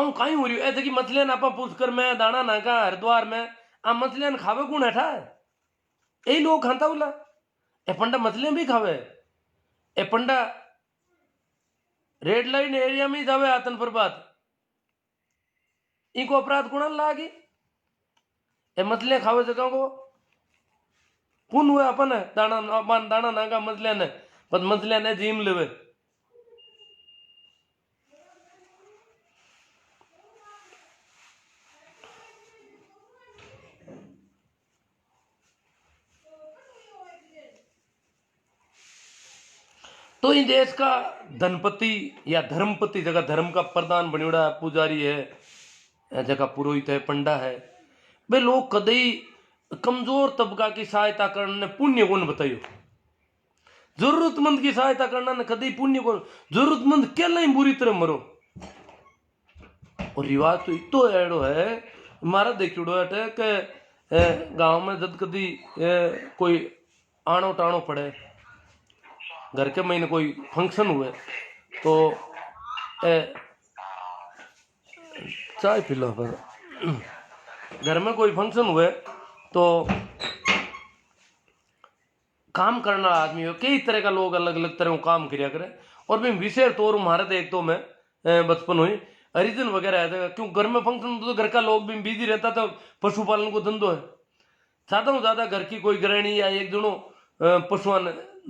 आऊं कहीं हो रही ऐसे कि मछलियां आपा पुष्कर में दाना नाका हरिद्वार में आ मछलियां खावे कौन है ठा यही लोग खाता बोला ए पंडा मछलियां भी खावे ए पंडा रेड लाइन एरिया में जावे आतन पर बात इनको अपराध कुणाल लागी ए मछलियां खावे जगह को पुन हुए अपन दाना अपन दाना नागा मछलियां ने पर मछलियां ने जीम लेवे तो इन देश का धनपति या धर्मपति जगह धर्म का प्रधान बनियोड़ा पुजारी है जगह पुरोहित है पंडा है वे लोग कदई कमजोर तबका की सहायता करने पुण्य कौन बताइयो जरूरतमंद की सहायता करना ने कदई पुण्य कौन जरूरतमंद क्या नहीं बुरी तरह मरो और रिवाज तो इतो एड़ो है मारा देखियो है कि गांव में जब कदी कोई आनो टाणो पड़े घर के महीने कोई फंक्शन हुए तो चाय पी लो पर घर में कोई फंक्शन हुए तो काम करना आदमी हो कई तरह का लोग अलग अलग तरह काम किया करे और मैं विशेष तौर हमारे देख तो मैं बचपन हुई हरिजन वगैरह है क्यों घर में फंक्शन तो घर का लोग भी बिजी रहता तो पशुपालन को धंधो है ज्यादा से ज्यादा घर की कोई गृहिणी या एक जनो पशुओं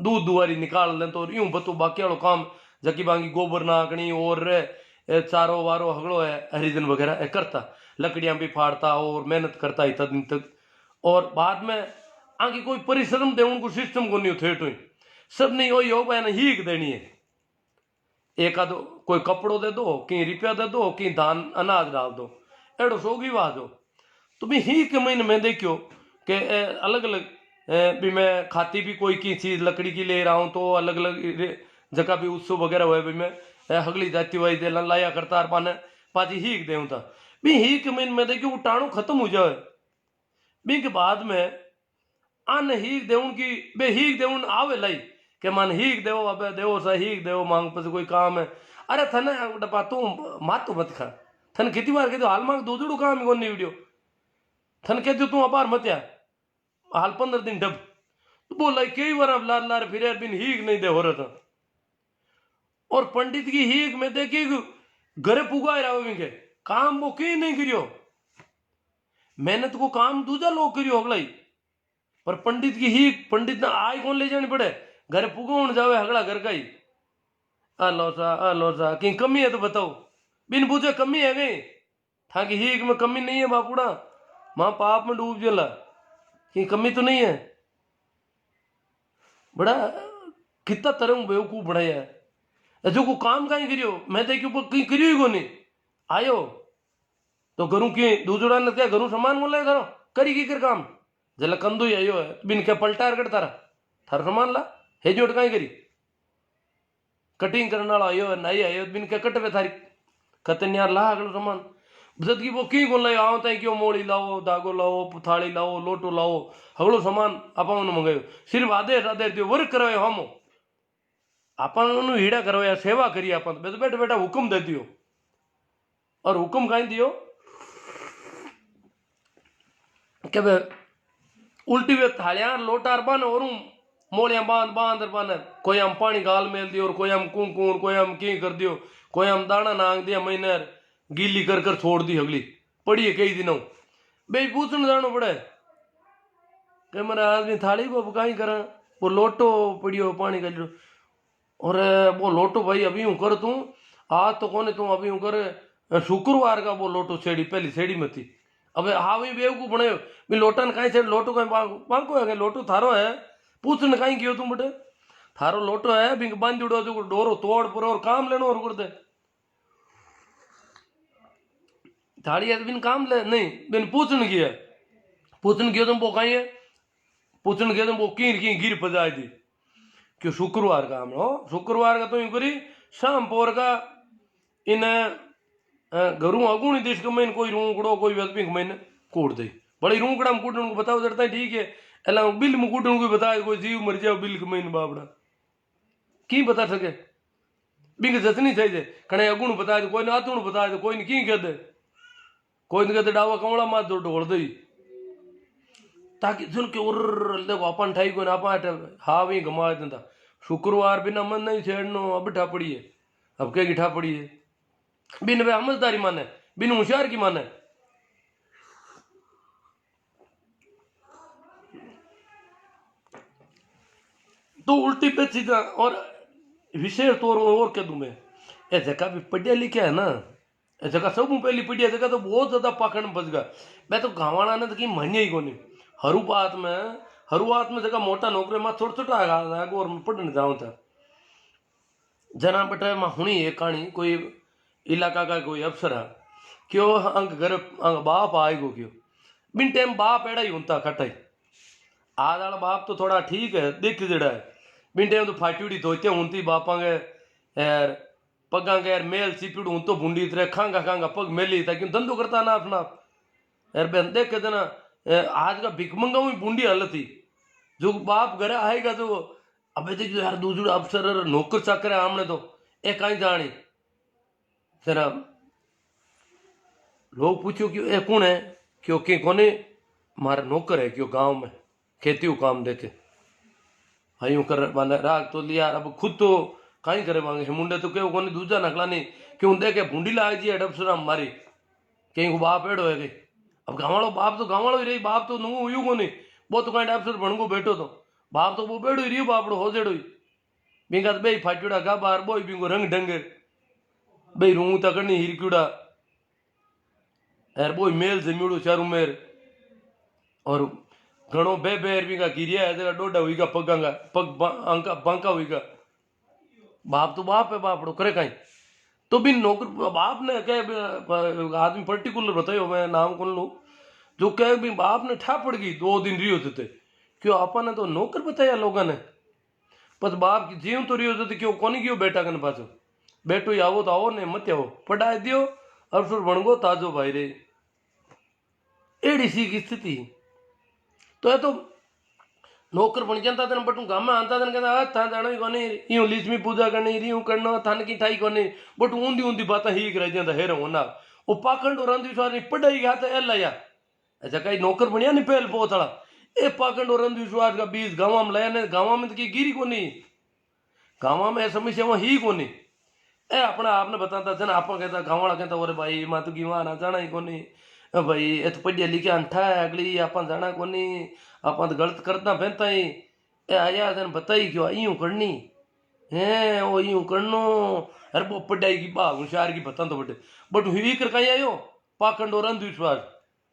दूध दुआरी निकाल लें तो यूं बतो बाकी वालों काम जबकि बाकी गोबर नाकनी और चारो वारो हगड़ो है हरिजन वगैरह करता लकड़ियां भी फाड़ता और मेहनत करता इतना दिन तक और बाद में आगे कोई परिश्रम दे उनको सिस्टम को नहीं थेट हुई सब नहीं वही हो पाया ना हीक देनी है एक आधो कोई कपड़ो दे दो कहीं रुपया दे दो कहीं धान अनाज डाल दो एड़ो सोगी बात हो तो भी ही के महीने में देखियो कि अलग अलग भी मैं खाती भी कोई की चीज लकड़ी की ले रहा हूँ तो अलग अलग जगह भी उत्सव वगैरह हुए भी मैं हगली जाती हुई दे लाया करता पाने पाजी हीक दे था भी ही के महीने में देखियो वो टाणु खत्म हो जाए भी के बाद में अन हीक देउन की बे हीक देउन आवे लाई के मन हीक देवो अबे देवो सा हीक देवो मांग पर कोई काम है अरे थने डपा तू मात मत खा थन कितनी बार कह दो हाल मांग दो काम कौन नहीं वीडियो थन कह दो तू अपार मत या हाल 15 दिन डब तो बोला कई बार अब लार लार फिर बिन हीक नहीं दे हो रहा था और पंडित की हीक में देखी घरे पुगा रहा विंगे काम वो कहीं नहीं करियो मेहनत को काम दूजा लोग करियो अगला ही पर पंडित की हीक पंडित ना आय कौन ले जानी पड़े घरे पुगोण जावे हगड़ा घर का ही अलो सा कहीं कमी है तो बताओ बिन पूछे कमी है गई था कि हीक में कमी नहीं है बापूड़ा मां पाप में डूब जला कि कमी तो नहीं है बड़ा कितना तरह बेवकूफ बढ़ाया है जो को काम कहीं करियो मैं देखियो कहीं करियो ही को नहीं आयो तो घरों की दूसरा ने क्या घरों सामान बोले करो करी की कर काम जला कंदो ही आयो है बिन क्या पलटा कर तारा थारा सामान ला हे जोट कहीं करी कटिंग करने वाला आयो नहीं आयो बिन क्या कटवे थारी कतन यार ला अगलो सामान जद की वो की को लाओ आओ तई क्यों मोड़ी लाओ धागो लाओ थाली लाओ लोटो लाओ हगड़ो सामान आपा मंगायो सिर्फ आदेश आदेश दियो वर्क करवायो हम आपा हीड़ा करवाया सेवा करी आपा बैठा बैठा हुक्म दे दियो और हुक्म कहीं दियो के उल्टी वे थालियां लोटार बन और मोलियां बांध बांध बन कोई हम पानी गाल मेल दियो और कोई हम कून कोई हम की कर दियो कोई हम दाना नांग दिया महीने गीली कर कर छोड़ दी अगली पड़ी है कई दिनों बे पूछने जानो पड़े कि मेरा आदमी थाली को कहीं करा वो लोटो पड़ियो पानी का और वो लोटो भाई अभी हूँ कर तू आज तो कौन तू अभी हूँ कर शुक्रवार का वो लोटो छेड़ी पहली छेड़ी में थी अब हाँ भाई बेवकूफ बने भी लोटन कहीं से लोटो कहीं बांको है लोटो थारो है पूछने कहीं क्यों तुम बटे थारो लोटो है बिंग बांध उड़ो जो डोरो तोड़ पर और काम लेनो और कर दे थाड़ी है बिन काम ले नहीं बिन पूछने की है पूछने की तुम वो कहीं है पूछने की तुम वो की गिर पजाई दी क्यों शुक्रवार का हम हो शुक्रवार का तो यूं करी शाम पोर का इन घरों अगुणी देश के महीने कोई रूकड़ो कोई व्यक्ति के महीने कूट दे बड़ी रूकड़ा में कूटने को बताओ जरता है ठीक है अला बिल में कूटने को बताए कोई जीव मर जाओ बिल के महीने बाबड़ा की बता सके बिंग जतनी थी जे कणे अगुण बताए तो कोई ने आतुण बताए तो कोई ने की कह दे कोई ने कहते डावा कमला मात दो ढोल दई ताकि सुन के उर देखो अपन ठाई को अपन हाँ भी घुमा देता शुक्रवार बिना मन नहीं छेड़नो अब ठापड़ी है अब क्या की ठापड़ी है बिन वे समझदारी माने बिन होशियार की माने तो उल्टी पे सीधा और विशेष तौर में और कह दूं मैं ये जगह भी पढ़िया लिखा है ना ये जगह सब पहली पढ़िया जगह तो बहुत ज्यादा पाखंड में फंस गया मैं तो गाँवाना ने तो कहीं मान्य ही कोनी हरुआत में जगह मोटा नौकरी में छोटा छोटा आगे और पढ़ने जाऊँ था जना बेटा मैं हुनी एक कहानी कोई इलाका का कोई अफसर है क्यों अंक घर अंक बाप आएगो क्यों बिन टाइम बाप एड़ा ही होता खटाई आज वाला बाप तो थोड़ा ठीक है दिख जड़ा है बिन टाइम तो फाटी धोते होती बापा के यार पगा के यार मेल चिपीड़ हूं तो भूंडी तरह खांगा खांगा पग मेली ताकि धंधो करता ना अपना यार बहन देख के देना आज का भिकमंगा हुई बूंदी हालत थी जो बाप घर आएगा तो अबे देख यार दूसरे अफसर नौकर चाकर है आमने तो ए कहीं जानी जरा लोग पूछो कि ए कौन है क्योंकि कोने मारा नौकर है क्यों गांव में खेती काम देखे हाँ कर माने राग तो लिया अब खुद तो कहीं करे मांगे मुंडे तो क्यों कोने दूजा नकला नहीं क्यों देखे भूंडी लाग जी अडपसराम मारी कहीं को बाप एड़ो है गई अब गाँवाड़ो बाप तो गाँवाड़ो ही रही बाप तो नू हुई को नहीं वो तो कहीं अफसर बन को बैठो तो बाप तो वो बेड़ो ही रही बापड़ो हो जेड़ो ही बिंगा बे फाटूड़ा गा बार बोई बिंगो रंग ढंगे बे रू तकड़नी हिरक्यूड़ा यार बोई मेल जमीड़ो चारू मेर और घणो बे बेर बिंगा गिरिया है तेरा डोडा हुईगा पगांगा पग अंका बांका हुईगा बाप तो बाप है बापड़ो करे कहीं तो भी नौकर बाप ने कह आदमी पर्टिकुलर बतायो मैं नाम कौन लू जो कह भी बाप ने ठा पड़ गई 2 दिन रियो थे क्यों आपा ने तो नौकर बताया लोगों ने पर बाप की जीव तो रियो थे क्यों कौन क्यों बेटा कन पाचो बेटो ही आवो तो आओ ने मत आओ पढ़ाई दियो अवसर बनगो ताजो भाई रे एड़ी सी की स्थिति तो है तो नौकर बन जाता था बट गाँव में आता था कहता था जाना ही कोनी यूं लिस्मी पूजा करनी यूं करना थान की ठाई कोनी बट ऊंदी ऊंदी बात ही कर जाता हेर होना वो पाखंड और अंधविश्वास नहीं पढ़ाई गया था लाया अच्छा कहीं नौकर बनया नहीं पहल पोतला ए पाखंड और अंधविश्वास का बीज गाँव में लाया नहीं गाँव में तो की गिरी कोनी गाँव में समस्या वहाँ ही कोनी ए अपना आपने बताता था आप कहता गाँव वाला कहता अरे भाई मैं तो गिवा ना जाना ही कोनी भाई ये तो पढ़िया लिखा अंठा है अगली आप जाना कोनी आप तो गलत करता फैनता ही ए आया तेन बताई क्यों यूं करनी है वो यूं करनो अरे वो पढ़ाई की बाग होशियार की बता तो बट हुई कर कहीं आयो पाखंड और अंधविश्वास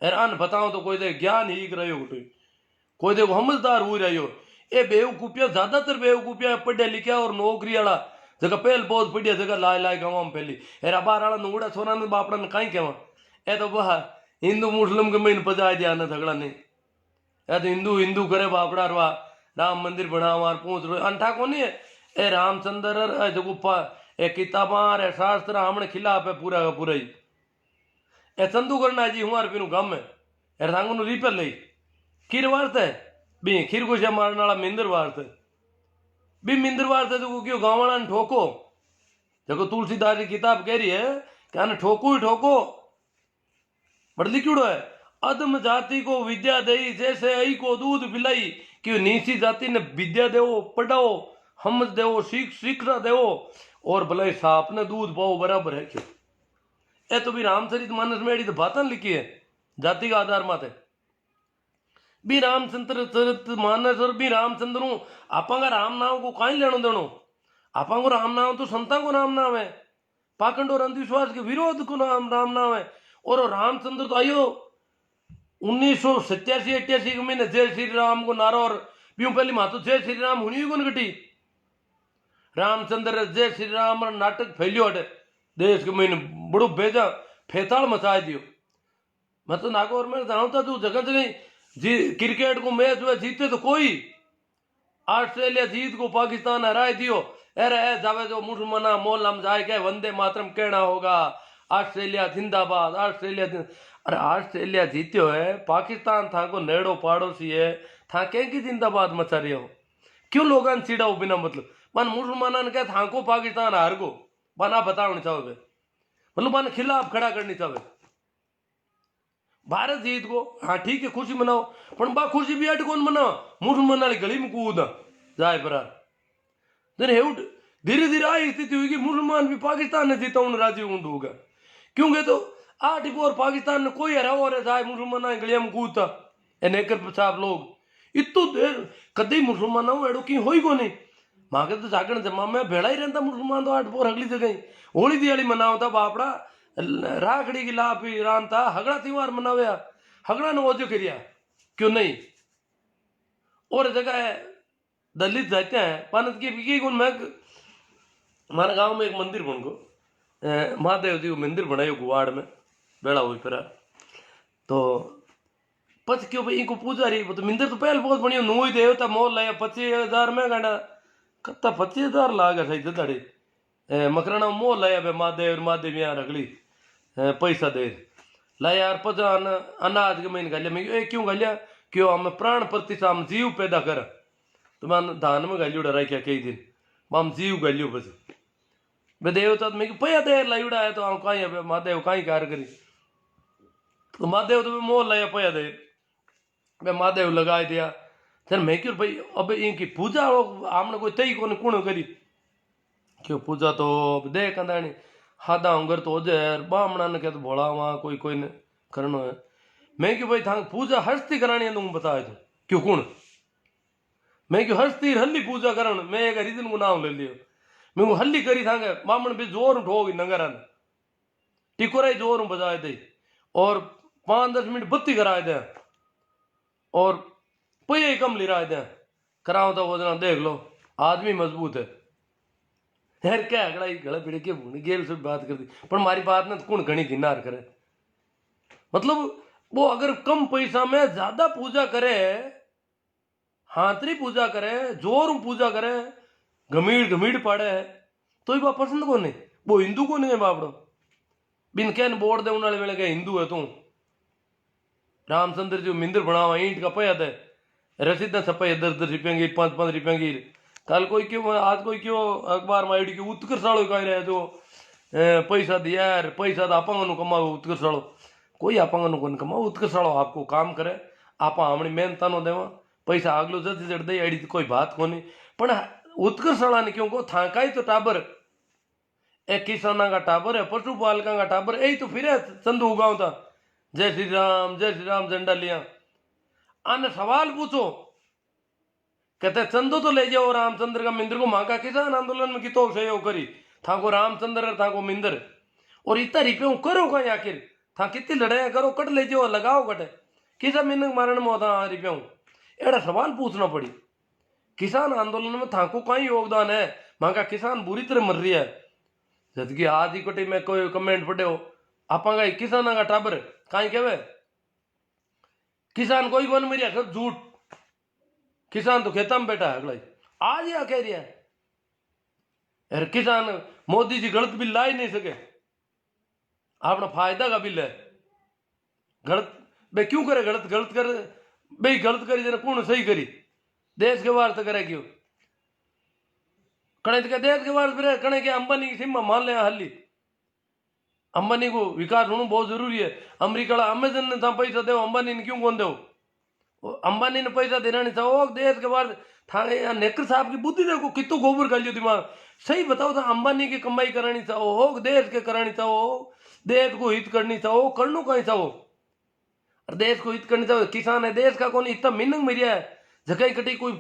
अरे अन बताओ तो कोई दे ज्ञान ही कर रहो कोई देखो समझदार हो रही हो ये बेवकूफिया ज्यादातर बेवकूफिया पढ़िया लिखा और नौकरी वाला जगह पहल बहुत बढ़िया जगह लाए लाए गाँव में पहली अरे बार वाला नुगड़ा सोना ने बापड़ा ने कहीं कहवा ए तो वह हिंदू मुस्लिम के महीने पजा दिया ना झगड़ा नहीं या तो हिंदू हिंदू करे बापड़ा रवा राम मंदिर बना मार पहुंच रो अंठा को नहीं है ए रामचंद्र जो गुप्पा ए किताबा रे शास्त्र हमने खिलाफ है पूरा का पूरा ही ए चंदू करना जी हमारे पिनू गांव में ए सांगू रिपेल ली खीर वार्त है बी खीर को मारने वाला मिंदर वार्त है बी मिंदर वार्त है तो क्यों गाँव वाला ठोको देखो तुलसीदास की किताब कह रही है क्या ठोको ही ठोको बट लिखिड़ो है अधम जाति को विद्या दई जैसे आई को दूध पिलाई कि नीची जाति ने विद्या देवो पढ़ाओ हम देवो शिक्षा देवो और भले साप ने दूध पाओ बराबर है क्यों ए तो भी रामचरित मानस में तो बातन लिखी है जाति का आधार माते भी रामचंद्र चरित मानस और भी रामचंद्र आपा राम नाम को कहीं लेनो देनो आपा को राम नाम तो संता को राम नाम है पाखंड और अंधविश्वास के विरोध को राम नाम है और रामचंद्र तो आयो 1987-88 के महीने जय श्री राम को नारा और ब्यू पहली मातो जय श्री राम हुनी को घटी रामचंद्र जय श्री राम नाटक फैलियो हटे देश के महीने बड़ो भेजा फेताल मचा दियो मैं तो नागौर में जानता तू जगह जगह जी क्रिकेट को मैच हुआ जीते तो कोई ऑस्ट्रेलिया जीत को पाकिस्तान हराए दियो अरे जावे जो मुसलमाना मोहल्ला में जाए क्या वंदे मातरम कहना होगा ऑस्ट्रेलिया जिंदाबाद ऑस्ट्रेलिया अरे ऑस्ट्रेलिया जीत्यो है पाकिस्तान था को नेड़ो पाड़ोसी है था की जिंदाबाद मचा रही हो क्यों लोग चिड़ाओ बिना मतलब मन मुसलमान ने क्या था को पाकिस्तान हार को बना बतानी चाहे, मतलब बना खिलाफ खड़ा करनी चाहे। भारत जीत को हाँ ठीक है खुशी मनाओ, पर बा खुशी भी अट कौन मनाओ, मुसलमान वाली गली में कूद जाए पर धीरे धीरे आई स्थिति हुई कि मुसलमान भी पाकिस्तान ने जीता उन राजी ऊंड होगा, क्योंकि तो 8 और पाकिस्तान ने कोई हरा हो रहा जाए मुसलमान गलिया में कूदता नेकर साहब लोग इतो देर कदी मुसलमान एड़ो की हो को नहीं मांगे तो जागरण जमा में भेड़ा ही रहता मुसलमान तो 8 पोर अगली जगह होली दिवाली मनावता बापड़ा राखड़ी की लाभ भी रानता हगड़ा त्योहार मनाव्या हगड़ा ने ओजो करिया क्यों नहीं। और जगह है दलित जाते हैं पानत की गुण मैं हमारे गांव में एक मंदिर बन गो महादेव जी मंदिर बनायो गुवाड़ में बेड़ा हुई फिर तो पच क्यों भाई इनको पूजा रही तो मंदिर तो पहले बहुत बढ़िया नुई देवता मोल लाया 25,000 में गांडा कत्ता 25,000 लागा सही जदाड़ी मकराना मोल लाया बे महादेव यहाँ रगड़ी पैसा दे ला यार पचा अनाज के महीने गालिया मैं क्यों गालिया क्यों हम प्राण प्रतिष्ठा हम जीव पैदा कर तो मैं धान में गालियो डरा क्या कई दिन हम जीव गालियो बस बे देवता मैं पया दे लाइड़ा है तो हम कहीं महादेव कहीं कार करी तो महादेव तो मोल लाया पया दे बे महादेव लगा दिया फिर मैं क्यों भाई अब इनकी पूजा हमने कोई तई को कुण करी क्यों पूजा तो दे कंदानी हादा उंगर तो हो जाए बामणा ने क्या तो भोला वहाँ कोई ने करनो है मैं क्यों भाई था पूजा हस्ती करानी है तुम बताए तो क्यों कुण मैं क्यों हस्ती हल्ली पूजा करण मैं एक रीजन को नाम ले लियो मैं वो हल्ली करी था बामण भी जोर उठोगी नंगरा ने टिकोरा ही जोर बजाए दे और 5-10 मिनट बत्ती कराए दे और पैया ही कम ले रहा है कराओ तो वो जना देख लो आदमी मजबूत है यार क्या अगड़ा गला पीड़े के गेल से बात कर दी पर हमारी बात ना कौन घनी गिनार करे मतलब वो अगर कम पैसा में ज्यादा पूजा करे हाथरी पूजा करे जोर पूजा करे घमीड़ पाड़े तो ही बात पसंद को नहीं वो हिंदू को नहीं है बापड़ो बिन कैन बोर्ड दे उन्हें वेले के हिंदू है तू रामचंद्र जी मंदिर बनावा ईंट का पया दे रसीद छपा 10-10 रुपये की 5-5 रुपये की कल कोई क्यों आज कोई क्यों अखबार में आईडी की उत्कर्ष साड़ो कह रहे जो पैसा दिया यार पैसा तो आपंग कमाओ उत्कर्ष साड़ो कोई आपंग को कमाओ उत्कर्ष साड़ो आपको काम करे आप हमने मेहनता नो देवा पैसा आगलो जल्दी जड़ दे आईडी कोई बात को नहीं पण उत्कर्ष साड़ा ने क्यों को थाका तो टाबर ए किसाना का टाबर है पशुपालका का टाबर यही तो फिर चंदू उगावता जय श्री राम झंडा लिया आने सवाल पूछो कहते चंदो तो ले जाओ रामचंद्र का मिंदर को मांगा किसान आंदोलन में कितो सहयोग करी था को रामचंद्र था को मिंदर और इतना रिपेयर करो कहीं आखिर था कितनी लड़ाई करो कट ले जाओ लगाओ कटे किसा मिनक मारण में होता रिपेयर एड़ा सवाल पूछना पड़ी किसान आंदोलन में था को कहीं योगदान है मांगा किसान बुरी तरह मर रही है जबकि आज ही कटे में कोई कमेंट पढ़े हो आपा किसान का टाबर कहीं कहवे किसान कोई कौन मेरी सब झूठ किसान तो खेता में बैठा है अगला आज या कह रहा है अरे किसान मोदी जी गलत बिल ला ही नहीं सके अपना फायदा का बिल है गलत भाई क्यों करे गलत कर भाई गलत करी जरा कौन सही करी देश के वार करे क्यों कणे के देश के वार फिर कणे के अंबानी की सिम मान ले हल्ली अंबानी को विकास होना बहुत जरूरी है अमेरिका अमेजन ने था पैसा दो अंबानी ने क्यों कौन दो अंबानी ने पैसा देना नहीं था देश के बाद था नेकर साहब की बुद्धि देखो कितो गोबर कर लियो दिमाग सही बताओ था अंबानी की कमाई करानी चाहो हो देश के करानी चाहो देश को हित करनी चाहो करनो कहीं चाहो और देश को हित करनी चाहो किसान है देश का कौन इतना मीनिंग मिलिया है जगह कटी कोई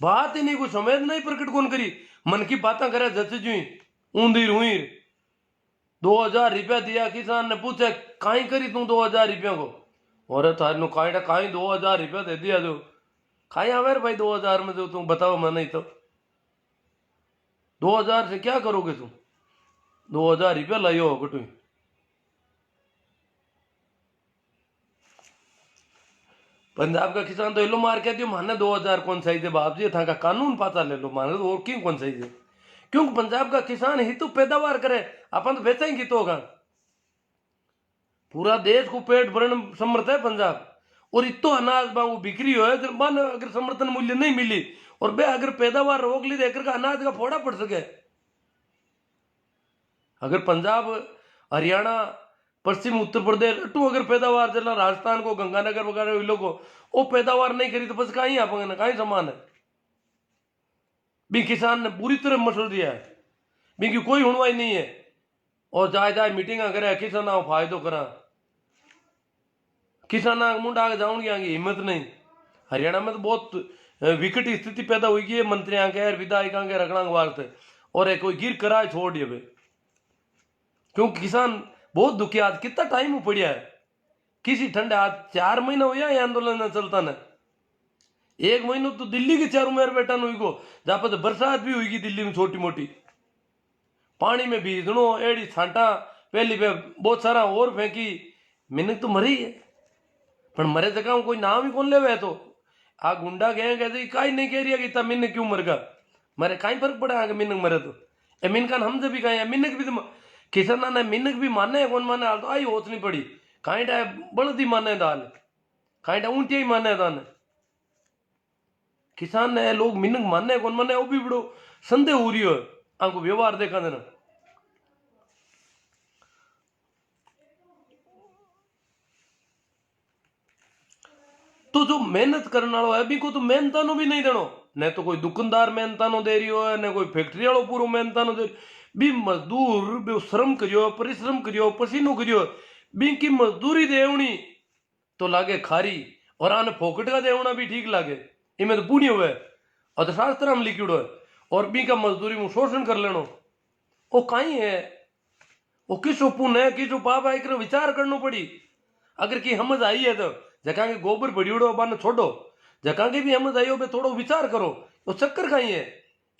बात ही नहीं कोई संवेदना ही प्रकट कौन करी मन की बातें करे जैसे जुई ऊंधीर हुईर 2,000 रुपया दिया किसान ने पूछे कहीं करी तू 2,000 रुपया को और थारू कहीं 2,000 रुपया दे दिया जो कहीं आवे भाई 2,000 में जो तुम बताओ मैं नहीं तो 2,000 से क्या करोगे तुम 2,000 रुपया लाइयो हो कटू पंजाब का किसान तो लो मार के दियो माने 2,000 कौन सही दे बाप जी था का कानून पाता ले लो माने तो और क्यों कौन सही दे क्योंकि पंजाब का किसान ही तो पैदावार करे अपन तो बेचेंगे तो होगा पूरा देश को पेट भरण समर्थ है पंजाब और इतो अनाज बांगू बिक्री हो है मन अगर समर्थन मूल्य नहीं मिली और बे अगर पैदावार रोक ली देकर का अनाज का फोड़ा पड़ सके अगर पंजाब, हरियाणा, पश्चिम उत्तर प्रदेश अटू अगर पैदावार जला राजस्थान को, गंगानगर वगैरह इन लोगों वो पैदावार नहीं करी तो बस कहीं आप कहीं समान है। भी किसान ने पूरी तरह मसल दिया है, भी की कोई हुणवाई नहीं है। और जाए जाए मीटिंग करे किसान फायदो करा, किसान मुंडा आगे जाऊंगी आगे हिम्मत नहीं। हरियाणा में तो बहुत विकट स्थिति पैदा हुई है मंत्रियों के, विधायकों के रखना के वास्ते, और एक कोई गिर कराए छोड़ दिए। क्योंकि किसान बहुत दुखी, आज कितना टाइम पड़िया है किसी ठंडे, आज 4 महीना हुआ ये आंदोलन चलता न। 1 महीना तो दिल्ली के चारों मेर बैठा हुई को, जहां पर बरसात भी हुई दिल्ली में छोटी मोटी, पानी में भीजनो एड़ी छांटा पहली पे बहुत सारा और फेंकी, मिनक तो मरी है। पर मरे जगह कोई नाम ही कौन ले, तो आ गुंडा गए कहते काई नहीं कह रही है कि मिनक क्यों मर गा, मरे काई फर्क पड़ा आगे मिनक मरे तो ए मिनकान हमसे भी कहे मिनक भी तो किसान ने मिनक भी माने कौन माने हाल तो आई होत नहीं पड़ी, काई डा बड़दी माने दाल, काई डा ऊंटिया ही माने दान। किसान ने लोग मिनक माने कौन माने वो भी बड़ो संदेह हो रही है आंको व्यवहार देखा देना। तो जो मेहनत करने वालों है भी को तो मेहनतानो भी नहीं देनो, न तो कोई दुकानदार मेहनतानो दे रही हो है, न कोई फैक्ट्री वालों पूरा मेहनतानो दे, भी मजदूर भी श्रम करियो, परिश्रम करियो, पसीनो करियो, भी की मजदूरी देवनी तो लागे खारी, और आने फोकट का देवना भी ठीक लागे, इमें तो पुण्य हुए और तो शास्त्र हम लिखिड़ो है, और बी का मजदूरी में शोषण कर लेनो वो कहीं है, वो किसो पुण्य है किसो पाप है, एक विचार करना पड़ी। अगर की समझ आई है तो जगह के गोबर भड़ियोड़ो बाने छोड़ो, जगह की भी समझ आई हो थोड़ो विचार करो, तो चक्कर कहीं है।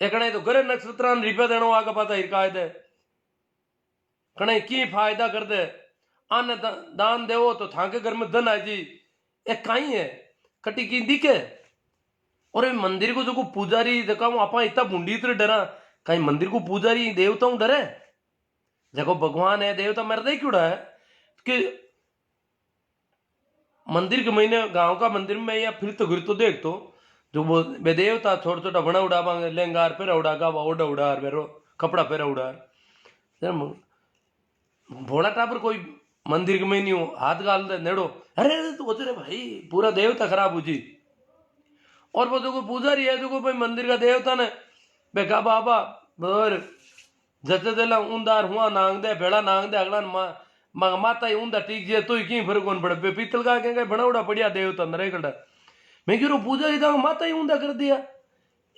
एक तो गरे नक्षत्र रिपे देनो आगे पता हिरकाए दे, कणे की फायदा कर दे, आने दान देवो तो थाके घर में धन आ जी, एक कहीं है कटी की दिखे। और मंदिर को जो पुजारी जगह आप इतना बूंदी तरह डरा, कहीं मंदिर को पुजारी देवताओं डरे, जगह भगवान है देवता मेरे दे क्यों है कि मंदिर के महीने गांव का मंदिर में या फिर तो देख तो जो वो देवता छोटा छोटा बना उड़ा मांगे लेंगार पेरा उड़ा गावा ओडा उड़ा बेरो कपड़ा पेरा उड़ा, भोला टापर कोई मंदिर के महीने हाथ गाल दे नेड़ो, अरे तो रे भाई पूरा देवता खराब हो जी। और वो जो पुजारी है जो भाई मंदिर का देवता ने बेगा बाबा और जते देला उंदार हुआ नांग दे भेड़ा नांग दे अगला माता ही उंदा टीक जे तो की फर्क कौन पड़े पीतल का कहेंगे बनावड़ा बढ़िया देवता नरे कड़ा, मैं क्यों पूजारी था माता ही उंदा कर दिया,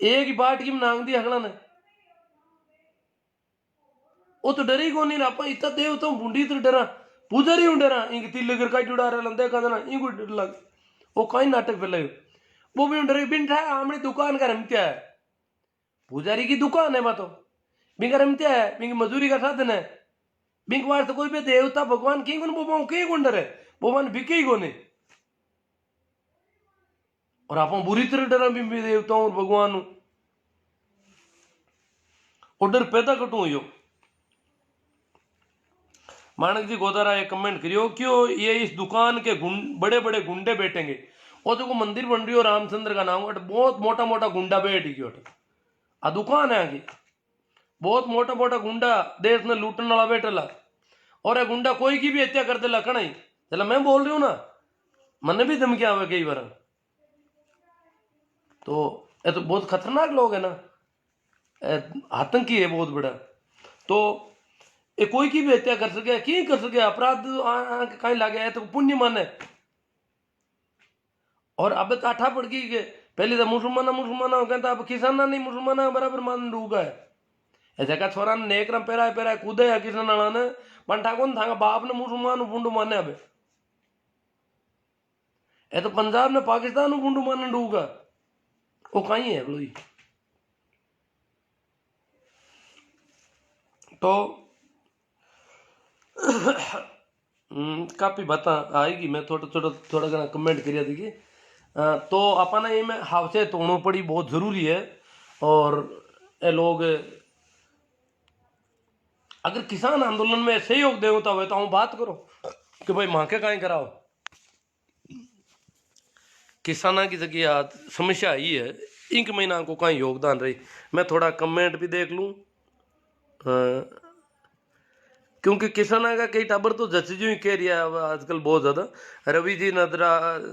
एक ही बाट की नांग दी अगला ने, वो तो डरी को नहीं ना इतना देवता बूंदी तो डरा, पुजारी हूं डरा इंक तिल लेकर का जुड़ा रहा लंदे का ना इंको डर लग, वो कहीं नाटक पे लगे वो भी डरे बिन था हमने दुकान का रमत्या है, पुजारी की दुकान है मैं तो बिंग रमत्या है बिंग मजदूरी का साधन है, बिंग वार तो कोई भी देवता भगवान की कौन बोपाऊं के कौन डरे, भगवान बिके ही कोने। और आप बुरी तरह डरा भी देवताओं और भगवान और डर पैदा कटू हो। मानक जी गोदारा एक कमेंट करियो क्यों ये इस दुकान के बड़े बड़े गुंडे बैठेंगे, और जो मंदिर बन रही हो रामचंद्र का नाम बहुत मोटा मोटा गुंडा बैठ गयो, आ दुकान है आगे बहुत मोटा मोटा गुंडा देश में लूटने वाला बैठेला, और ये गुंडा कोई की भी हत्या कर देला कणाई, चला मैं बोल रही हूं ना मन भी धमकियां आवे कई बार, तो ये तो बहुत खतरनाक लोग है ना, आतंकी है बहुत बड़ा, तो ये कोई की भी हत्या कर सके की कर सके, अपराध कहीं लागे है तो पुण्य माने। और अब काठा पड़ गई के पहले तो मुसलमान हो कहता अब किसान नहीं मुसलमान बराबर मान डूगा है, जगह छोरा ने नेक पेरा पेरा कूदे है किसान ने पंठा कौन था बाप ने मुसलमान बुंडू माने, अब ये तो पंजाब ने पाकिस्तान बुंडू माने डूगा वो कहीं है कोई। तो काफी बातें आएगी, मैं थोड़ा घना कमेंट करिया देखिए, तो अपना ये में हावसे तोड़ो पड़ी बहुत जरूरी है। और ये लोग अगर किसान आंदोलन में सहयोग देवता हुए तो हम बात करो कि भाई मां के कहीं कराओ, किसाना की जगह आज समस्या आई है इंक महीना को कहीं योगदान रही। मैं थोड़ा कमेंट भी देख लूं, क्योंकि किसाना का कई टाबर तो जचजू ही कह रिया है आजकल बहुत ज्यादा। रवि जी नदरा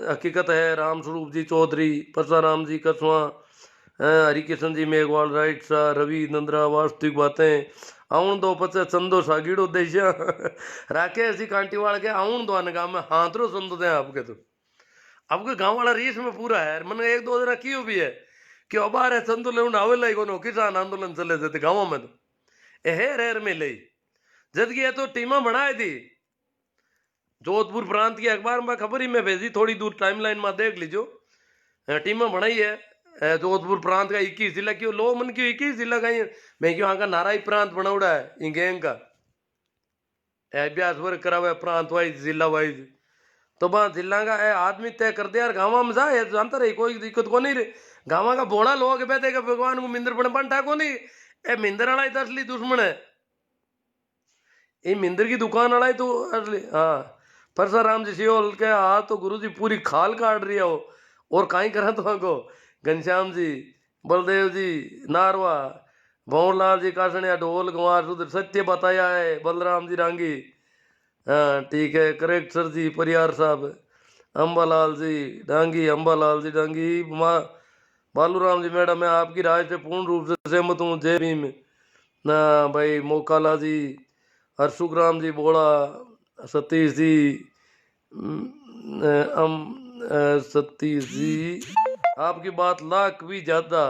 हकीकत है, राम स्वरूप जी चौधरी, परसाराम जी कसवा, हरिकिशन जी मेघवाल, राइट सा, रवि नंद्रा, वास्तविक बातें, आउन दो पचे चंदो सागीड़ो देशिया राकेश जी कांटीवाल के आउन दो गांव में हाथरो संदो दे आपके तो आपके गांव वाला रीस में पूरा है। मैंने एक दो दिन कियो भी है कि अबार है चंदो ले आवेला ही कोनो किसान आंदोलन चले थे गाँव में तो हेर में ले जद की तो टीमा बनाई थी जोधपुर प्रांत की अखबार में खबर ही मैं भेजी, थोड़ी दूर टाइमलाइन में देख लीजिए। टीमा बनाई है जोधपुर प्रांत का 21 जिला क्यों लो मन क्यों 21 जिला का ही मैं क्यों का नाराई प्रांत बनाउड़ा है इन गैंग का अभ्यास वर्क करा हुआ है प्रांत वाइज जिला वाइज। तो वहां जिला का आदमी तय कर दिया गाँव में जाए जानता रही कोई दिक्कत को नहीं रे। गाँव का बोड़ा लोग बैठेगा भगवान को मिंदर बन बनता को नहीं ए मिंदर वाला ही असली दुश्मन है ये मिंदर की दुकान वाला ही तो असली। हाँ परसाराम जी सियोल के हाथ तो गुरु जी पूरी खाल काट रही हो और काई करा तो को घनश्याम जी, बलदेव जी नारवा, भंवरलाल जी कासनिया, ढोल गंवार सुधर सत्य बताया है बलराम जी रांगी। हाँ ठीक है करेक्ट सर जी परियार साहब, अम्बालाल जी डांगी, अम्बालाल जी डांगी, माँ बालूराम जी मैडम मैं आपकी राय से पूर्ण रूप से सहमत हूँ, जय भीम। ना भाई मोकाला जी, हर्षुग्राम जी बोला, सतीश जी सतीश जी आपकी बात लाख भी ज्यादा,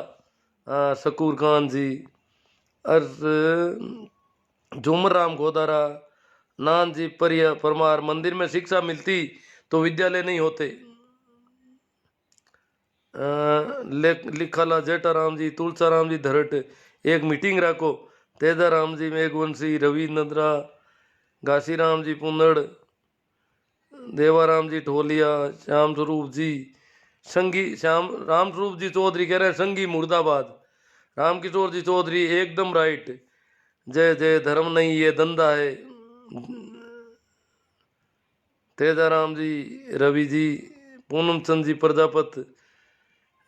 शकूर खान जी, अर्ज झूमर राम गोदारा, नान जी परिया परमार, मंदिर में शिक्षा मिलती तो विद्यालय नहीं होते। लिखाला जेठाराम जी, तुलसाराम जी धरट, एक मीटिंग रखो, तेजाराम जी मेघवंशी, रवि नंद्रा, घासीराम जी पुनड़, देवाराम जी ढोलिया, श्याम स्वरूप जी संगी, श्याम राम स्वरूप जी चौधरी कह रहे हैं संगी मुर्दाबाद, राम किशोर जी चौधरी एकदम राइट, जय जय धर्म नहीं ये धंधा है, तेजाराम जी, रवि जी, पूनम चंद जी प्रजापत,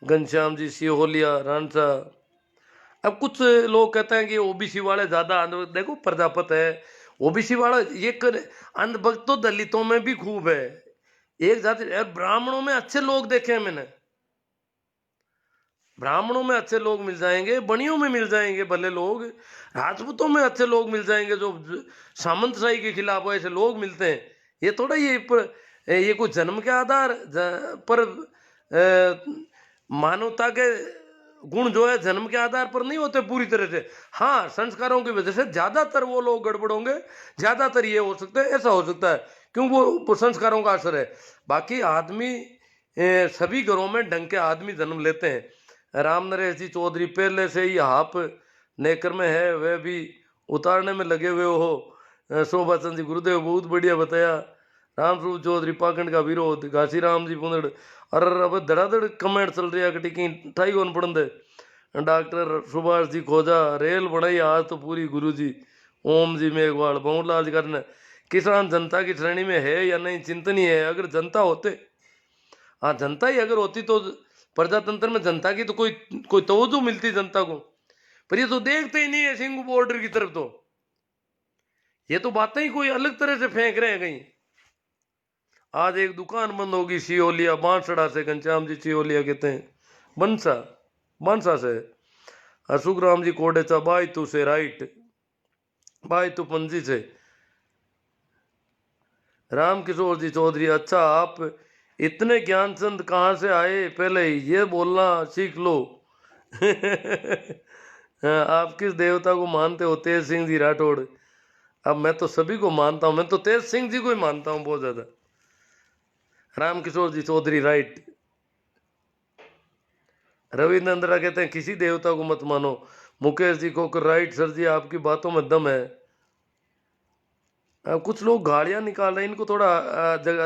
घनश्याम जी सिहोलिया रानसा। अब कुछ लोग कहते हैं कि ओबीसी वाले ज्यादा, देखो प्रजापत है ओबीसी वाला ये कर अंधभक्त तो दलितों में भी खूब है एक जाति, ब्राह्मणों में अच्छे लोग देखे हैं मैंने, ब्राह्मणों में अच्छे लोग मिल जाएंगे, बनियों में मिल जाएंगे भले लोग, राजपूतों में अच्छे लोग मिल जाएंगे जो सामंतशाही के खिलाफ ऐसे लोग मिलते हैं। ये थोड़ा ये कुछ जन्म के आधार पर मानवता के गुण जो है जन्म के आधार पर नहीं होते पूरी तरह से। हाँ संस्कारों की वजह से ज्यादातर वो लोग गड़बड़ होंगे, ज्यादातर ये हो सकता है, ऐसा हो सकता है क्योंकि वो संस्कारों का असर है। बाकी आदमी सभी घरों में ढंग के आदमी जन्म लेते हैं। राम नरेश जी चौधरी पहले से ही हाफ नेकर में है, वह भी उतारने में लगे हुए हो। शोभा चंद जी गुरुदेव बहुत बढ़िया बताया। राम स्वरूप चौधरी पाखंड का विरोध, घासीराम जी पुंदड़, अरे अब धड़ाधड़ कमेंट चल रही है टिकी ठाई कौन पढ़ दे। डॉक्टर सुभाष जी खोजा, रेल बनाई आज तो पूरी गुरु जी, ओम जी मेघवाल, भंवरलाल जी करने, किसान जनता की श्रेणी में है या नहीं चिंतनीय है। अगर जनता होते, हाँ जनता ही अगर होती तो प्रजातंत्र में जनता की तो कोई तवज्जो मिलती जनता को, पर ये तो देखते ही नहीं है सिंगू बॉर्डर की तरफ। तो ये तो बातें ही कोई अलग तरह से फेंक रहे हैं कहीं। आज एक दुकान बंद होगी सियोलिया बांसड़ा से, घनश्याम जी सियोलिया कहते हैं बांसा से, अशुग्राम जी कोडेचा बायतू से राइट, बायतू पंजी से, राम किशोर जी चौधरी अच्छा आप इतने ज्ञानचंद कहाँ से आए, पहले ये बोलना सीख लो आप किस देवता को मानते हो? तेज सिंह जी राठौड़। अब मैं तो सभी को मानता हूं, मैं तो तेज सिंह जी को ही मानता हूं बहुत ज्यादा। राम किशोर जी चौधरी राइट। रविंद्रा कहते हैं किसी देवता को मत मानो। मुकेश जी को राइट सर जी आपकी बातों में दम है। कुछ लोग गालियां निकाल रहे हैं, इनको थोड़ा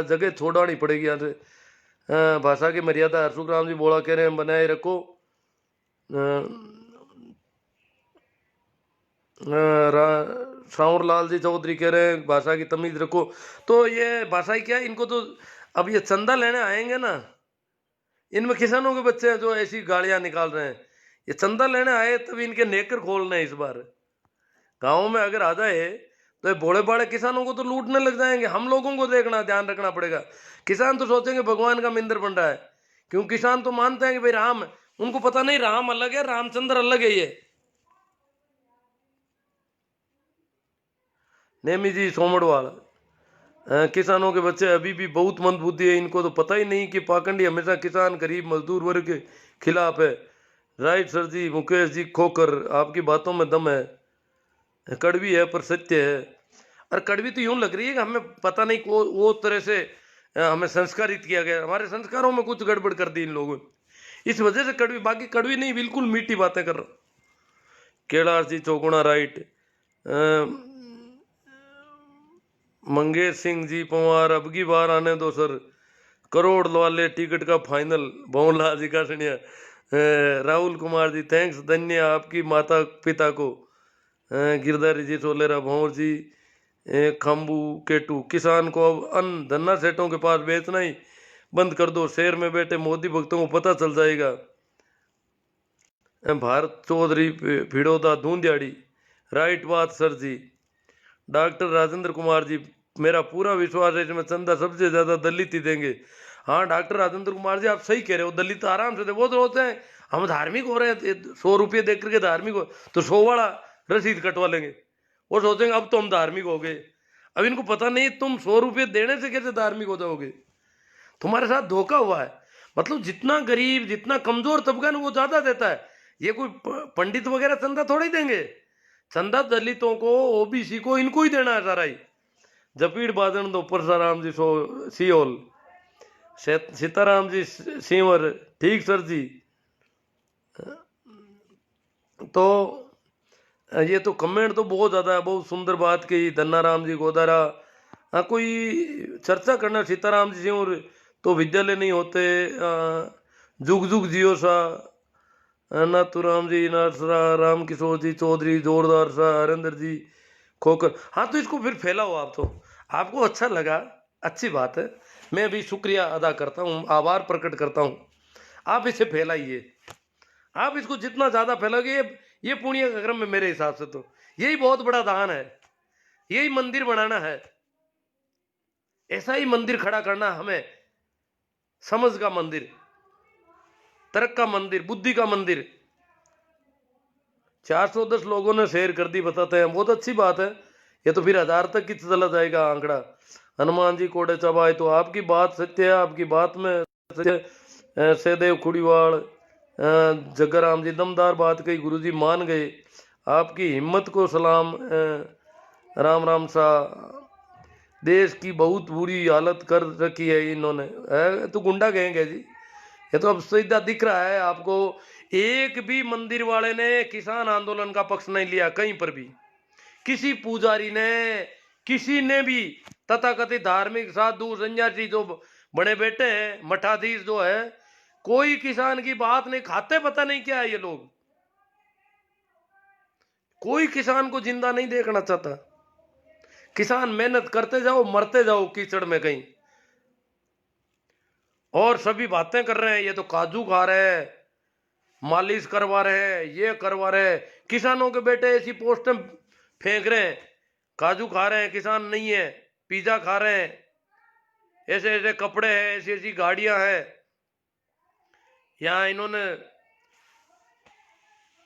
जगह छोड़ानी पड़ेगी यहाँ से। भाषा की मर्यादा हर्षुग्राम जी बोला कह रहे हैं बनाए रखो। श्रावणलाल जी चौधरी कह रहे हैं भाषा की तमीज रखो। तो ये भाषा क्या है, इनको तो अब ये चंदा लेने आएंगे ना, इनमें किसानों के बच्चे हैं जो ऐसी गालियां निकाल रहे हैं, ये चंदा लेने आए तभी इनके नेकर खोलने इस बार। गाँव में अगर आ जाए तो तो ये भोले भाले किसानों को तो लूटने लग जाएंगे। हम लोगों को देखना, ध्यान रखना पड़ेगा। किसान तो सोचेंगे भगवान का मिंदर बन रहा है, क्यों किसान तो मानते हैं कि भाई राम है। उनको पता नहीं राम अलग है, रामचंद्र अलग है। ये नेमी जी सोमड़वाल, किसानों के बच्चे अभी भी बहुत मंदबुद्धि है, इनको तो पता ही नहीं कि पाखंडी हमेशा किसान गरीब मजदूर वर्ग के खिलाफ है। राइट सर जी। मुकेश जी खोकर, आपकी बातों में दम है, कड़वी है पर सत्य है। और कड़वी तो यूं लग रही है कि हमें पता नहीं वो तरह से हमें संस्कारित किया गया, हमारे संस्कारों में कुछ गड़बड़ कर दी इन लोगों ने, इस वजह से कड़वी। बाकी कड़वी नहीं, बिल्कुल मीठी बातें कर रहा। कैलाश जी चौगुना राइट। मंगेश सिंह जी पवार, अब की बार आने दो सर, करोड़ वाले टिकट का फाइनल, भवनलाल जी का सुनिया। राहुल कुमार जी थैंक्स, धन्य आपकी माता पिता को। गिरधारी जी सोलेरा, भंवर जी खम्बू केटू, किसान को अब अन्न धन्ना सेठों के पास बेचना ही बंद कर दो, शहर में बैठे मोदी भक्तों को पता चल जाएगा। भारत चौधरी भिड़ोदा धूंधियाड़ी, राइट बात सर जी। डॉक्टर राजेंद्र कुमार जी, मेरा पूरा विश्वास है इसमें चंदा सबसे ज्यादा दलित ही देंगे। हाँ डॉक्टर राजेंद्र कुमार जी, आप सही कह रहे हो, दलित आराम से दे। वो तो होते हैं हम धार्मिक हो रहे हैं, 100 रुपये दे करके धार्मिक हो, तो 100 वाला रसीद कटवा लेंगे। वो सोचेंगे अब तो हम धार्मिक हो गए। अब इनको पता नहीं तुम 100 रुपये देने से कैसे धार्मिक हो जाओगे। तुम्हारे साथ धोखा हुआ है। मतलब जितना गरीब, जितना कमजोर तबका ना, वो ज्यादा देता है। ये कोई पंडित वगैरह चंदा थोड़ी देंगे। चंदा दलितों को, ओबीसी को, इनको ही देना है सारा ही। जपीड़ बादन दो परसाराम जी सियोल, सीताराम जी सीवर, ठीक सर जी। तो ये तो कमेंट तो बहुत ज्यादा है, बहुत सुंदर बात की। धन्नाराम जी गोदारा, हाँ कोई चर्चा करना। सीताराम जी सिंह तो विद्यालय नहीं होते। जुग जुग जियो सा, नाथुराम जी नाथरा, राम किशोर जी चौधरी जोरदार सा, हरेंद्र जी खोकर। हाँ तो इसको फिर फैलाओ आप, तो आपको अच्छा लगा, अच्छी बात है। मैं भी शुक्रिया अदा करता हूँ, आभार प्रकट करता हूँ। आप इसे फैलाइए, आप इसको जितना ज्यादा फैलोगे, ये पुण्य का क्रम है मेरे हिसाब से। तो यही बहुत बड़ा दान है, यही मंदिर बनाना है, ऐसा ही मंदिर खड़ा करना हमें। समझ का मंदिर, तर्क का मंदिर, बुद्धि का मंदिर। 410 लोगों ने शेयर कर दी, बताते हैं, बहुत अच्छी बात है। ये तो फिर 1000 तक की चला जाएगा आंकड़ा। हनुमान जी कोड़े चबाए, तो आपकी बात सत्य है, आपकी बात में सत्य। सहदेव खुड़ीवाल, जग्गाराम जी दमदार बात कही, गुरु जी मान गए, आपकी हिम्मत को सलाम। राम राम सा, देश की बहुत बुरी हालत कर रखी है इन्होंने। तो गुंडा कहेंगे जी, ये तो अब सीधा दिख रहा है आपको। एक भी मंदिर वाले ने किसान आंदोलन का पक्ष नहीं लिया कहीं पर भी। किसी पुजारी ने, किसी ने भी, तथाकथित धार्मिक साधु सन्यासी जो बड़े बेटे हैं, मठाधीश जो है, कोई किसान की बात नहीं। खाते पता नहीं क्या है ये लोग। कोई किसान को जिंदा नहीं देखना चाहता। किसान मेहनत करते जाओ, मरते जाओ कीचड़ में कहीं। और सभी बातें कर रहे हैं, ये तो काजू खा रहे हैं, मालिश करवा रहे हैं, ये करवा रहे हैं। किसानों के बेटे ऐसी पोस्टें फेंक रहे हैं, काजू खा रहे हैं, किसान नहीं है, पिज्जा खा रहे हैं, ऐसे ऐसे कपड़े हैं, ऐसी ऐसी गाड़ियां हैं। यहां इन्होंने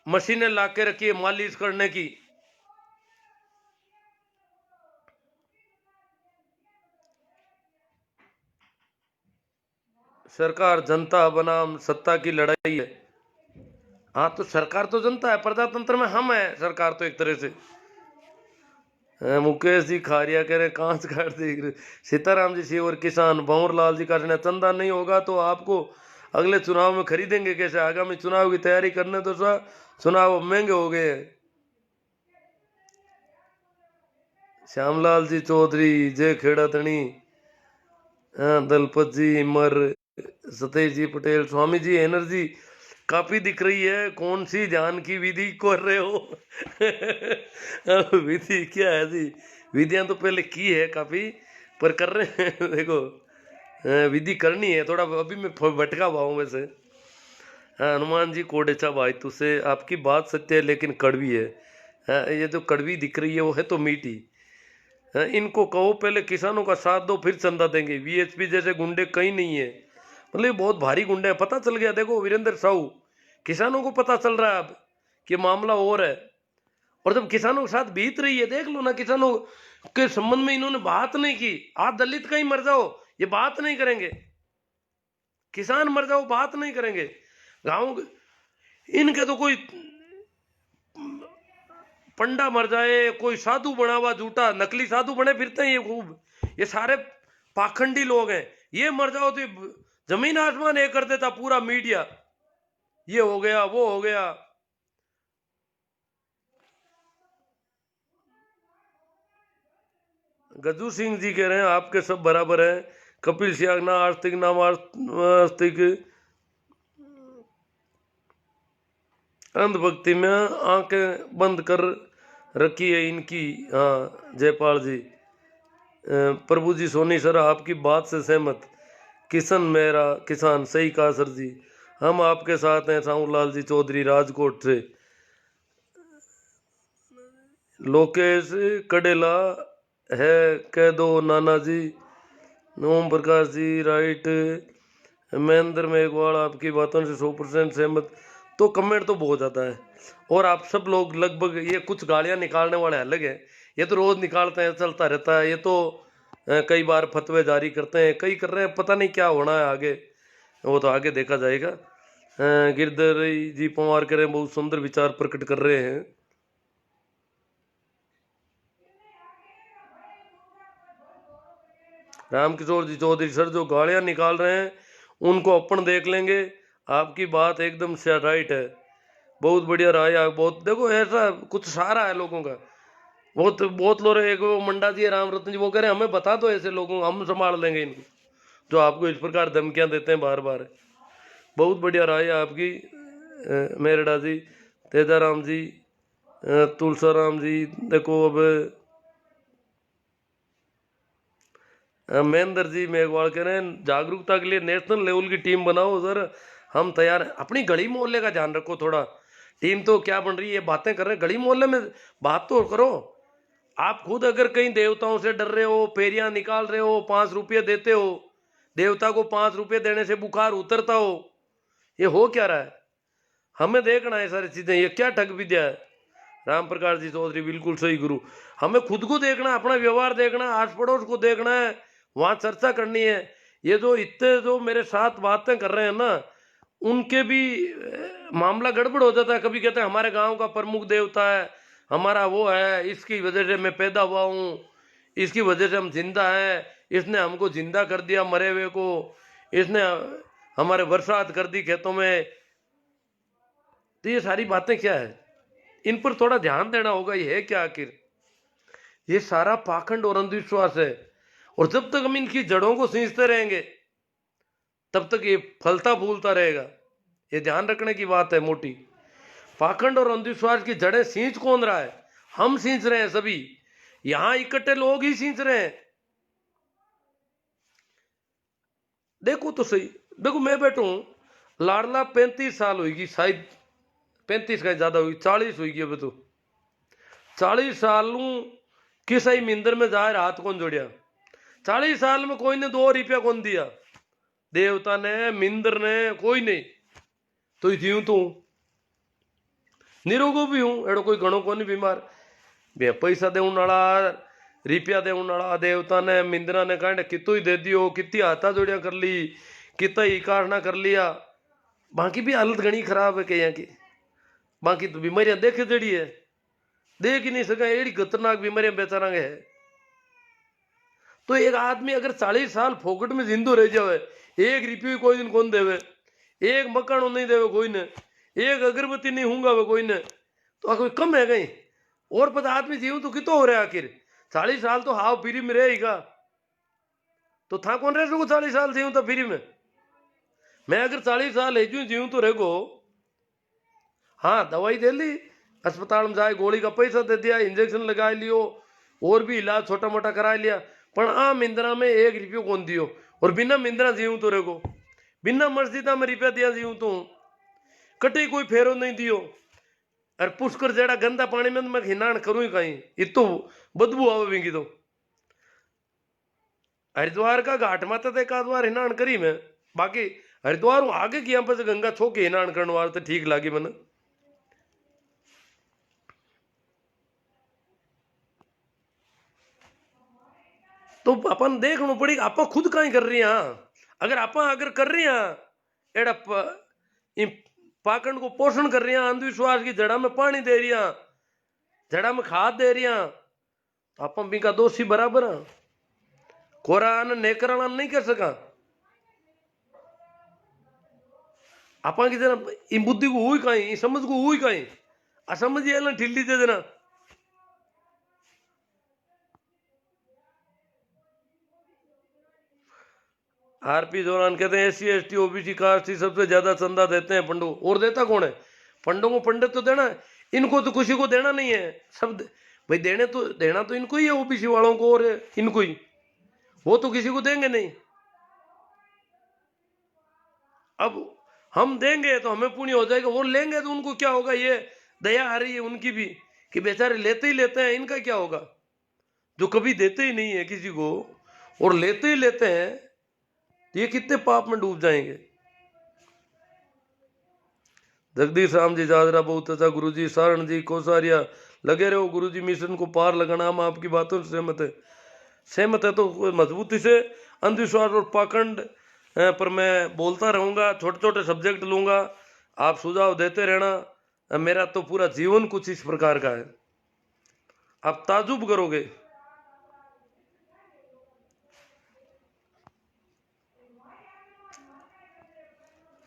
मशीनें ला के रखी है मालिश करने की। सरकार जनता बनाम सत्ता की लड़ाई है। हाँ तो सरकार तो जनता है, प्रजातंत्र में हम है, सरकार तो एक तरह से। मुकेश जी खारिया कह रहे कांच काट देख रहे। सीताराम जी सिंह और किसान, भंवर लाल जी का कहना, चंदा नहीं होगा तो आपको अगले चुनाव में खरीदेंगे कैसे। आगामी चुनाव की तैयारी करने तो सा, चुनाव महंगे हो गए हैं। श्यामलाल जी चौधरी, जय खेड़ा तणी, दलपत जी इमर, सतेज जी पटेल, स्वामी जी एनर्जी काफी दिख रही है। कौन सी ध्यान की विधि कर रहे हो? विधि क्या है जी, विधियां तो पहले की है काफी, पर कर रहे हैं। देखो विधि करनी है थोड़ा, अभी मैं भटका हुआ हूं वैसे। हनुमान जी कोडेचा भाई, तुझसे आपकी बात सत्य है लेकिन कड़वी है। ये जो कड़वी दिख रही है वो है तो मीठी। इनको कहो पहले किसानों का साथ दो फिर चंदा देंगे। वीएचपी जैसे गुंडे कहीं नहीं है, मतलब ये बहुत भारी गुंडे हैं। पता चल गया, देखो वीरेंद्र साहू, किसानों को पता चल रहा है अब कि मामला और है। और जब किसानों के साथ बीत रही है, देख लो ना, किसानों के संबंध में इन्होंने बात नहीं की। आप दलित कहीं मर जाओ ये बात नहीं करेंगे, किसान मर जाओ बात नहीं करेंगे। गांव इनके तो कोई पंडा मर जाए, कोई साधु बना हुआ झूठा नकली साधु बने फिरते हैं ये खूब, ये सारे पाखंडी लोग हैं। ये मर जाओ तो जमीन आसमान ये कर देता पूरा मीडिया, ये हो गया वो हो गया। गज्जू सिंह जी कह रहे हैं आपके सब बराबर है, कपिल सियाग ना आस्तिक ना आस्तिक, अंधभक्ति में आंखें बंद कर रखी है इनकी। हाँ जयपाल जी, प्रभु जी सोनी सर आपकी बात से सहमत। किशन मेरा किसान, सही कहा सर जी, हम आपके साथ हैं। साहूलाल जी चौधरी राजकोट से। लोकेश कडेला है कह दो नाना जी। ओम प्रकाश जी राइट। महेंद्र मेघवाल आपकी बातों से 100% सहमत। तो कमेंट तो बहुत ज़्यादा है, और आप सब लोग लगभग, ये कुछ गालियाँ निकालने वाले अलग हैं, ये तो रोज़ निकालते हैं, चलता रहता है। ये तो कई बार फतवे जारी करते हैं, कई कर रहे हैं, पता नहीं क्या होना है आगे, वो तो आगे देखा जाएगा। गिरधर जी पवार करें बहुत सुंदर विचार प्रकट कर रहे हैं। रामकिशोर जी चौधरी सर जो गालियां निकाल रहे हैं उनको अपन देख लेंगे, आपकी बात एकदम से राइट है, बहुत बढ़िया राय है। बहुत देखो ऐसा कुछ सहारा है लोगों का, बहुत बहुत लोग, एक वो मंडा जी राम रत्न जी वो कह रहे हैं हमें बता दो ऐसे लोगों को, हम संभाल लेंगे इनको, जो आपको इस प्रकार धमकियां देते हैं बार बार। बहुत बढ़िया राय है आपकी मेरडा जी, तेजाराम जी, तुलसाराम जी। देखो अब महेंद्र जी मेघवाल कह रहे हैं जागरूकता के लिए नेशनल लेवल की टीम बनाओ सर, हम तैयार हैं। अपनी गली मोहल्ले का ध्यान रखो थोड़ा, टीम तो क्या बन रही है, बातें कर रहे हैं, गली मोहल्ले में बात तो करो। आप खुद अगर कहीं देवताओं से डर रहे हो, पेरियां निकाल रहे हो, 5 रुपये देते हो, देवता को 5 रुपये देने से बुखार उतरता हो, ये हो क्या रहा है? हमें देखना है सारी चीजें, ये क्या ठग विद्या है। राम प्रकाश जी चौधरी बिल्कुल सही गुरु, हमें खुद को देखना है, अपना व्यवहार देखना है, आस पड़ोस को देखना है, वहां चर्चा करनी है। ये जो इतने जो मेरे साथ बातें कर रहे हैं ना, उनके भी मामला गड़बड़ हो जाता है। कभी कहते हैं हमारे गांव का प्रमुख देवता है, हमारा वो है, इसकी वजह से मैं पैदा हुआ हूँ, इसकी वजह से हम जिंदा हैं, इसने हमको जिंदा कर दिया मरे हुए को, इसने हमारे बरसात कर दी खेतों में। तो ये सारी बातें क्या है, इन पर थोड़ा ध्यान देना होगा। ये है क्या आखिर? ये सारा पाखंड और अंधविश्वास है, और जब तक हम इनकी जड़ों को सींचते रहेंगे तब तक ये फलता फूलता रहेगा। ये ध्यान रखने की बात है मोटी। पाखंड और अंधविश्वास की जड़ें सींच कौन रहा है? हम सींच रहे हैं, सभी यहां इकट्ठे लोग ही सींच रहे हैं। देखो तो सही, देखो मैं बैठू हूं, लाडला 35 साल होगी शायद, 35 का ज्यादा होगी, 40 होगी अब तो। 40 साल किसी मिंदर में जाए हाथ कौन जोड़िया? 40 साल में कोई ने 2 रुपया कौन दिया, देवता ने मिंदर ने कोई नहीं। तो जीव तो निरोगो भी हूं, एड़ो कोई घणो को नहीं बीमार। बे पैसा देने वाला, रुपया देने वाला देवता ने मिंदरा ने कहने कितो ही दे दियो, कितनी हाथा जोड़िया कर ली, कितना ही काटना कर लिया। बाकी भी हालत घनी खराब है कहीं की, बाकी तो बीमारियां देखे जड़ी है, देख ही नहीं सका, एड़ी खतरनाक बीमारियां बेचारा है। तो एक आदमी अगर 40 साल फोकट में जिंदो रह जावे, 1 रुपये कोई दिन कौन देवे, 1 मकान नहीं देवे कोई ने, 1 अगरबत्ती नहीं होंगा वे कोई ने, तो कोई कम है कहीं? और पता आदमी जीव तो कितो हो रहा है आखिर? 40 साल तो हाव फ्री में रहेगा, तो था कौन रह सको 40 साल जीव तो फ्री में? मैं अगर 40 साल है जीव तो रह गो, हाँ दवाई दे ली, अस्पताल में जाए, गोली का पैसा दे दिया, इंजेक्शन लगा लियो, और भी इलाज छोटा मोटा करा लिया, पर आ मिंदरा में 1 रुपये कौन दियो। और बिना मिंदरा जीव तो रहो, बिना मस्जिदा में रुपया दिया जीव तो कटे कोई फेरो नहीं दियो। और पुष्कर जेड़ा गंदा पानी में मैं हिनान करूँ ही कहीं, इतो बदबू आवेगी तो हरिद्वार का घाट माता तो एक आध बार हिनाण करी मैं, बाकी हरिद्वार आगे की यहाँ पर गंगा छो के हिनाण करने वाले तो ठीक लगी मैंने। तो अपन देखना पड़ेगा आप खुद कहीं कर रही हैं। अगर आप अगर कर रही हैं एड़ा पाखंड को पोषण कर रही हैं, अंधविश्वास की जड़ा में पानी दे रही हैं, जड़ा में खाद दे रही हैं, तो आप भी का दोषी बराबर है। कोरान नेकराना नहीं कर सका आपा की जना इन बुद्धि को हुई कहीं, समझ को हुई कहीं, असमझ ये ना ढीली दे देना। आरपी दौरान कहते हैं एससी एसटी ओबीसी कास्ट सबसे ज्यादा चंदा देते हैं पंडो, और देता कौन है? पंडों को पंडित तो देना है, इनको तो किसी को देना नहीं है। सब भाई देना तो इनको ही है, ओबीसी वालों को और इनको ही, वो तो किसी को देंगे नहीं। अब हम देंगे तो हमें पुण्य हो जाएगा, वो लेंगे तो उनको क्या होगा? ये दया आ रही है उनकी भी कि बेचारे लेते ही लेते हैं, इनका क्या होगा? जो कभी देते ही नहीं है किसी को और लेते ही लेते हैं, ये कितने पाप में डूब जाएंगे। जगदीश राम जी जादरा बहुत अच्छा गुरुजी, सारण जी कोसारिया लगे रहो गुरुजी, मिशन को पार लगाना। हम आपकी बातों से सहमत है तो मजबूती से अंधविश्वास और पाखंड पर मैं बोलता रहूंगा, छोटे छोटे सब्जेक्ट लूंगा, आप सुझाव देते रहना। मेरा तो पूरा जीवन कुछ इस प्रकार का है, आप ताजुब करोगे।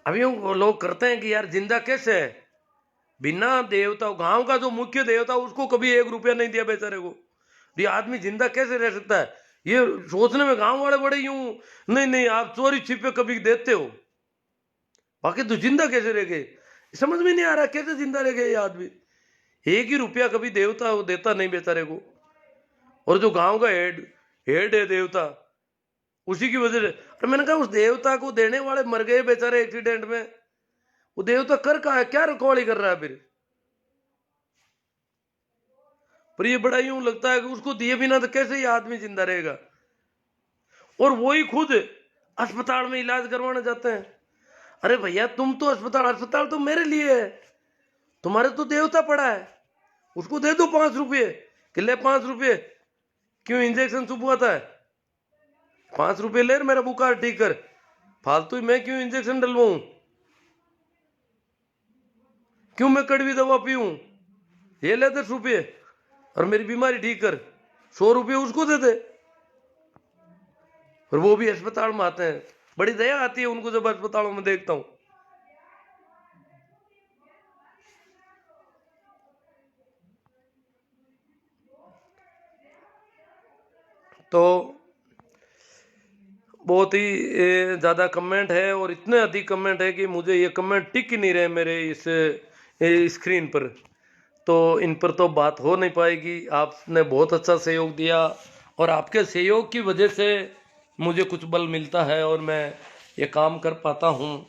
अभी वो लोग करते हैं कि यार जिंदा कैसे है बिना देवता, गांव का जो मुख्य देवता उसको कभी 1 रुपया नहीं दिया बेचारे को, ये आदमी जिंदा कैसे रह सकता है? ये सोचने में गांव वाले बड़े यूं नहीं नहीं आप चोरी छिपे कभी देते हो, बाकी तो जिंदा कैसे रह गए? समझ में नहीं आ रहा कैसे जिंदा रह गए ये आदमी। 1 ही रुपया कभी देवता वो देता नहीं बेचारे को, और जो गांव का हेड है देवता, उसी की वजह से। और मैंने कहा उस देवता को देने वाले मर गए बेचारे एक्सीडेंट में, वो देवता कर कहा है, क्या रखवाली कर रहा है फिर? पर ये बड़ा यूं लगता है कि उसको दिए बिना तो कैसे ये आदमी जिंदा रहेगा, और वो ही खुद अस्पताल में इलाज करवाने जाते हैं। अरे भैया तुम तो अस्पताल तो मेरे लिए है, तुम्हारे तो देवता पड़ा है, उसको दे दो 5 रुपये कि ले 5 रुपये, क्यों इंजेक्शन चुभवाता है? 5 रुपये ले मेरा बुखार ठीक कर, फालतू मैं क्यों इंजेक्शन डलवाऊं, क्यों मैं कड़वी दवा पीऊं? ये ले 10 रुपये और मेरी बीमारी ठीक कर, 100 रुपये उसको दे दे। और वो भी अस्पताल में आते हैं, बड़ी दया आती है उनको जब अस्पतालों में देखता हूं। तो बहुत ही ज़्यादा कमेंट है, और इतने अधिक कमेंट है कि मुझे ये कमेंट टिक ही नहीं रहे मेरे इस स्क्रीन पर, तो इन पर तो बात हो नहीं पाएगी। आपने बहुत अच्छा सहयोग दिया, और आपके सहयोग की वजह से मुझे कुछ बल मिलता है और मैं ये काम कर पाता हूँ।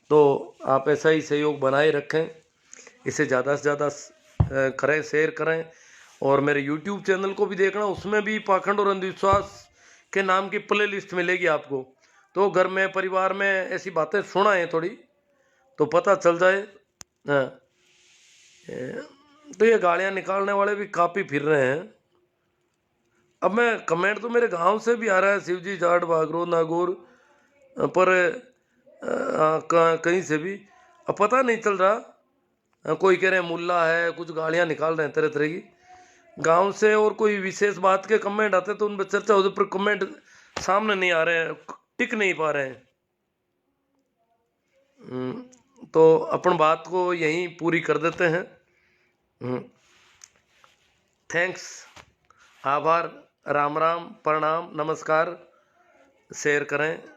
तो आप ऐसा ही सहयोग बनाए रखें, इसे ज़्यादा से ज़्यादा करें, शेयर करें, और मेरे YouTube चैनल को भी देखना, उसमें भी पाखंड और अंधविश्वास के नाम की प्ले लिस्ट मिलेगी आपको। तो घर में परिवार में ऐसी बातें सुनाएं थोड़ी, तो पता चल जाए। हाँ, तो ये गालियाँ निकालने वाले भी काफ़ी फिर रहे हैं। अब मैं कमेंट तो मेरे गांव से भी आ रहा है, शिवजी जाट बागरो नागौर, पर कहीं से भी अब पता नहीं चल रहा। कोई कह रहे हैं मुल्ला है, कुछ गालियाँ निकाल रहे हैं तरह तरह की गांव से, और कोई विशेष बात के कमेंट आते तो उन पर चर्चा होती, पर कमेंट सामने नहीं आ रहे हैं, टिक नहीं पा रहे हैं। तो अपन बात को यहीं पूरी कर देते हैं। थैंक्स, आभार, राम राम, प्रणाम, नमस्कार, शेयर करें।